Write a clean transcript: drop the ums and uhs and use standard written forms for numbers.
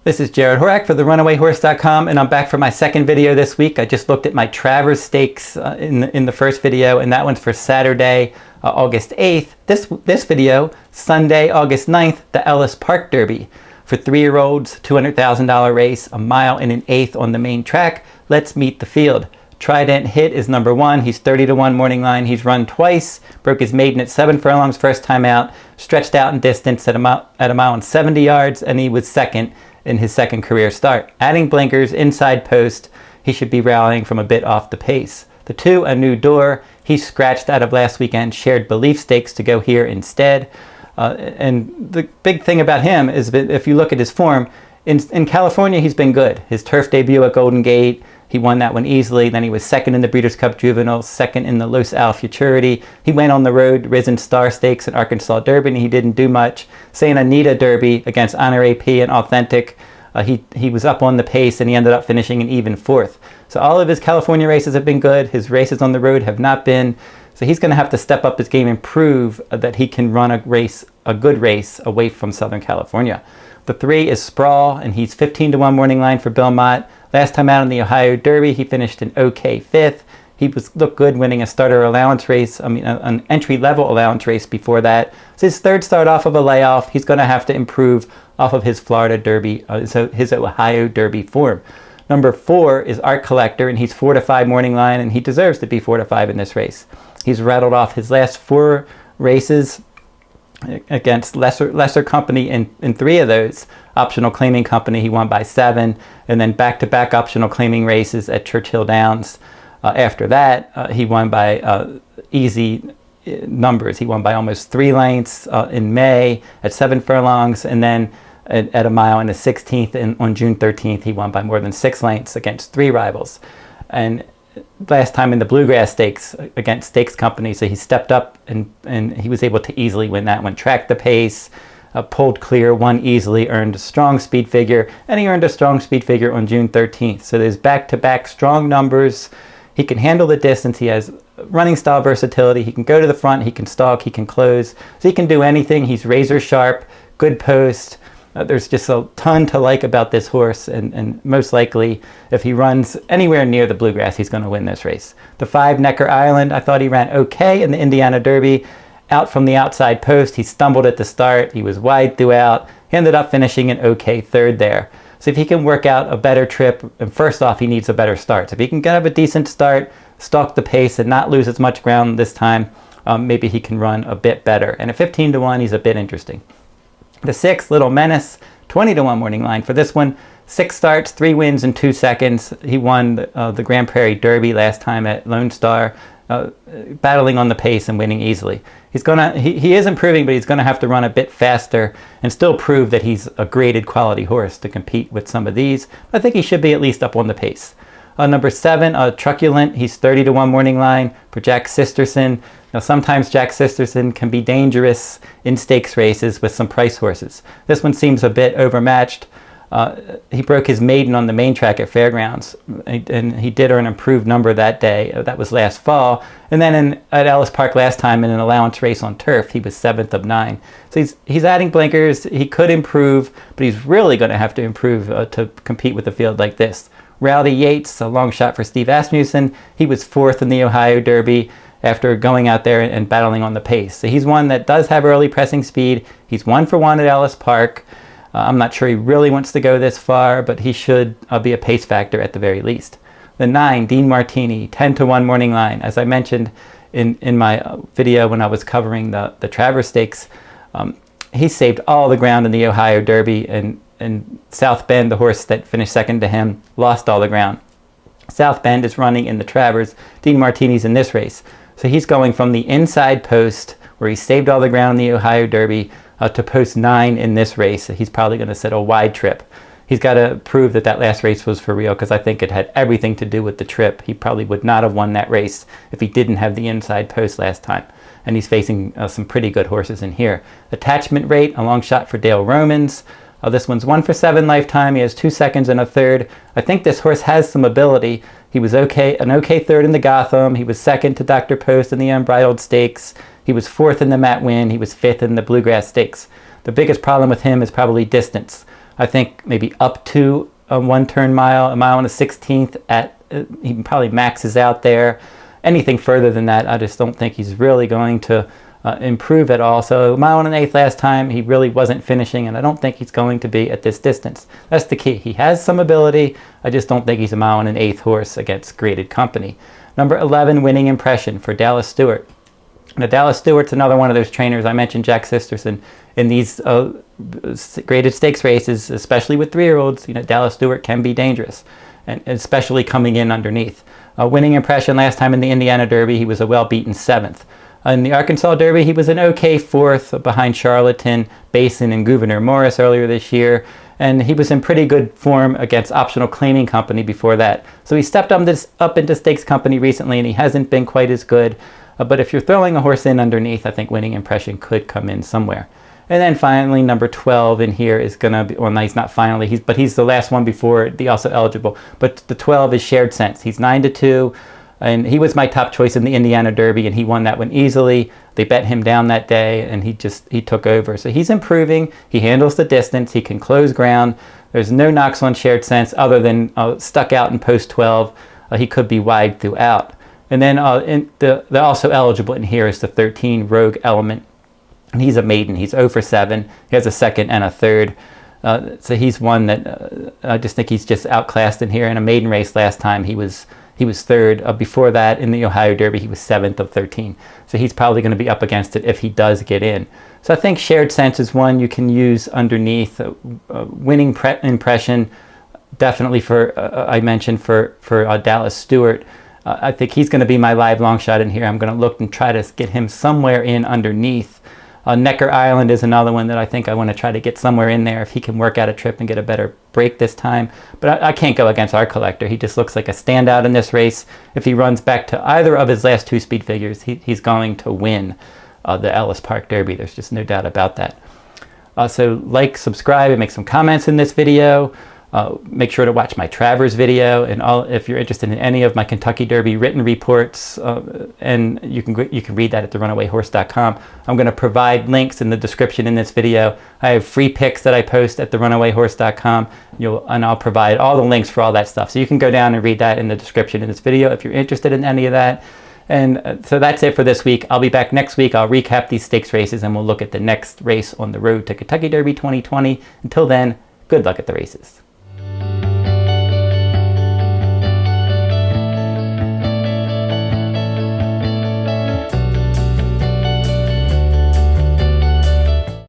This is Jarrod Horak for the RunawayHorse.com, and I'm back for my second video this week. I just looked at my Travers Stakes in the first video, and that one's for Saturday, August 8th. This video, Sunday, August 9th, the Ellis Park Derby. For 3-year-olds, $200,000 race, a mile and an eighth on the main track. Let's meet the field. Trident hit is number 1. He's 30-1 morning line. He's run twice, broke his maiden at 7 furlongs first time out, stretched out in distance at a mile and 70 yards, and he was second in his second career start. Adding blinkers, inside post, he should be rallying from a bit off the pace. The 2, Anneau door, he scratched out of last weekend's Shared Belief Stakes to go here instead. And the big thing about him is that if you look at his form, in California he's been good. His turf debut at Golden Gate, he won that one easily. Then he was second in the Breeders' Cup Juvenile, second in the Los Al Futurity. He went on the road, Risen Star Stakes and Arkansas Derby, and he didn't do much. Santa Anita Derby against Honor AP and Authentic, he was up on the pace and he ended up finishing an even 4th. So all of his California races have been good. His races on the road have not been. So he's going to have to step up his game and prove that he can run a good race away from Southern California. The 3 is Sprawl, and he's 15-1 morning line for Bill Mott. Last time out in the Ohio Derby, he finished an okay 5th. He looked good winning a starter allowance race, an entry-level allowance race before that. It's his third start off of a layoff. He's going to have to improve off of his Florida Derby, his Ohio Derby form. Number 4 is Art Collector, and he's 4-5 morning line, and he deserves to be 4-5 in this race. He's rattled off his last 4 races against lesser company in 3 of those. Optional Claiming Company, he won by 7, and then back-to-back optional claiming races at Churchill Downs. After that, he won by easy numbers. He won by almost 3 lengths in May at 7 furlongs, and then at a mile and a 16th, and on June 13th, he won by more than 6 lengths against 3 rivals. And last time in the Bluegrass Stakes against Stakes Company, so he stepped up and he was able to easily win that one. Tracked the pace, pulled clear, won easily, earned a strong speed figure, and he earned a strong speed figure on June 13th. So there's back-to-back strong numbers. He can handle the distance. He has running style versatility. He can go to the front, he can stalk, he can close. So he can do anything. He's razor sharp, good post. There's just a ton to like about this horse, and most likely, if he runs anywhere near the Bluegrass, he's going to win this race. The 5, Necker Island, I thought he ran okay in the Indiana Derby. Out from the outside post, he stumbled at the start. He was wide throughout. He ended up finishing an okay 3rd there. So if he can work out a better trip, and first off, he needs a better start. So if he can have a decent start, stalk the pace, and not lose as much ground this time, maybe he can run a bit better. And at 15-1, he's a bit interesting. The 6, Little Menace, 20-1 morning line. For this one, 6 starts, 3 wins in 2 seconds. He won the Grand Prairie Derby last time at Lone Star, battling on the pace and winning easily. He is improving, but he's going to have to run a bit faster and still prove that he's a graded quality horse to compete with some of these. I think he should be at least up on the pace. Number 7, Truculent. He's 30-1 morning line for Jack Sisterson. Now, sometimes Jack Sisterson can be dangerous in stakes races with some price horses. This one seems a bit overmatched. He broke his maiden on the main track at Fairgrounds, and he did earn an improved number that day. That was last fall. And then at Ellis Park last time in an allowance race on turf, he was 7th of 9. So he's adding blinkers. He could improve, but he's really going to have to improve to compete with a field like this. Rowdy Yates, a long shot for Steve Asmussen. He was 4th in the Ohio Derby after going out there and battling on the pace. So he's one that does have early pressing speed. He's 1-for-1 at Ellis Park. I'm not sure he really wants to go this far, but he should be a pace factor at the very least. The 9, Dean Martini, 10-1 morning line. As I mentioned in my video when I was covering the Travers Stakes, he saved all the ground in the Ohio Derby, and South Bend, the horse that finished second to him, lost all the ground. South Bend is running in the Travers. Dean Martini's in this race. So he's going from the inside post, where he saved all the ground in the Ohio Derby, to post 9 in this race. He's probably going to set a wide trip. He's got to prove that last race was for real, because I think it had everything to do with the trip. He probably would not have won that race if he didn't have the inside post last time. And he's facing some pretty good horses in here. Attachment Rate, a long shot for Dale Romans. This one's 1-for-7 lifetime. He has 2 seconds and a 3rd. I think this horse has some ability. He was an okay 3rd in the Gotham. He was 2nd to Dr. Post in the Unbridled Stakes. He was 4th in the Matt Winn. He was 5th in the Bluegrass Stakes. The biggest problem with him is probably distance. I think maybe up to a 1 turn mile, a mile and a 16th at, he probably maxes out there. Anything further than that, I just don't think he's really going to improve at all. So a mile and an eighth last time, he really wasn't finishing, and I don't think he's going to be at this distance. That's the key. He has some ability. I just don't think he's a mile and an eighth horse against graded company. Number 11, Winning Impression for Dallas Stewart. Now, Dallas Stewart's another one of those trainers. I mentioned Jack Sisterson in these graded stakes races, especially with 3-year-olds. You know, Dallas Stewart can be dangerous, and especially coming in underneath. Winning Impression last time in the Indiana Derby, he was a well-beaten 7th. In the Arkansas Derby, he was an okay 4th behind Charlatan, Basin, and Gouverneur Morris earlier this year. And he was in pretty good form against Optional Claiming Company before that. So he stepped up into Stakes Company recently, and he hasn't been quite as good. But if you're throwing a horse in underneath, I think Winning Impression could come in somewhere. And then finally, number 12 in here is going to be, well, no, he's not finally, but he's the last one before the also eligible. But the 12 is Shared Sense. He's 9-2. And he was my top choice in the Indiana Derby, and he won that one easily. They bet him down that day, and he took over. So he's improving. He handles the distance. He can close ground. There's no knocks on Shared Sense other than stuck out in post 12. He could be wide throughout. And then the also eligible in here is the 13 Rogue Element. And he's a maiden. He's 0 for 7. He has a 2nd and a 3rd. So he's one that I just think he's just outclassed in here. In a maiden race last time, he was 3rd. Before that, in the Ohio Derby, he was 7th of 13. So he's probably going to be up against it if he does get in. So I think Shared Sense is one you can use underneath. Winning Impression, definitely for, I mentioned, for Dallas Stewart. I think he's going to be my live long shot in here. I'm going to look and try to get him somewhere in underneath. Necker Island is another one that I think I want to try to get somewhere in there if he can work out a trip and get a better break this time. But I can't go against our collector. He just looks like a standout in this race. If he runs back to either of his last 2 speed figures, he's going to win the Ellis Park Derby. There's just no doubt about that. So like, subscribe, and make some comments in this video. Make sure to watch my Travers video, and if you're interested in any of my Kentucky Derby written reports, and you can read that at therunawayhorse.com. I'm going to provide links in the description in this video. I have free picks that I post at therunawayhorse.com, and I'll provide all the links for all that stuff. So you can go down and read that in the description in this video if you're interested in any of that. And so that's it for this week. I'll be back next week. I'll recap these stakes races, and we'll look at the next race on the road to Kentucky Derby 2020. Until then, good luck at the races.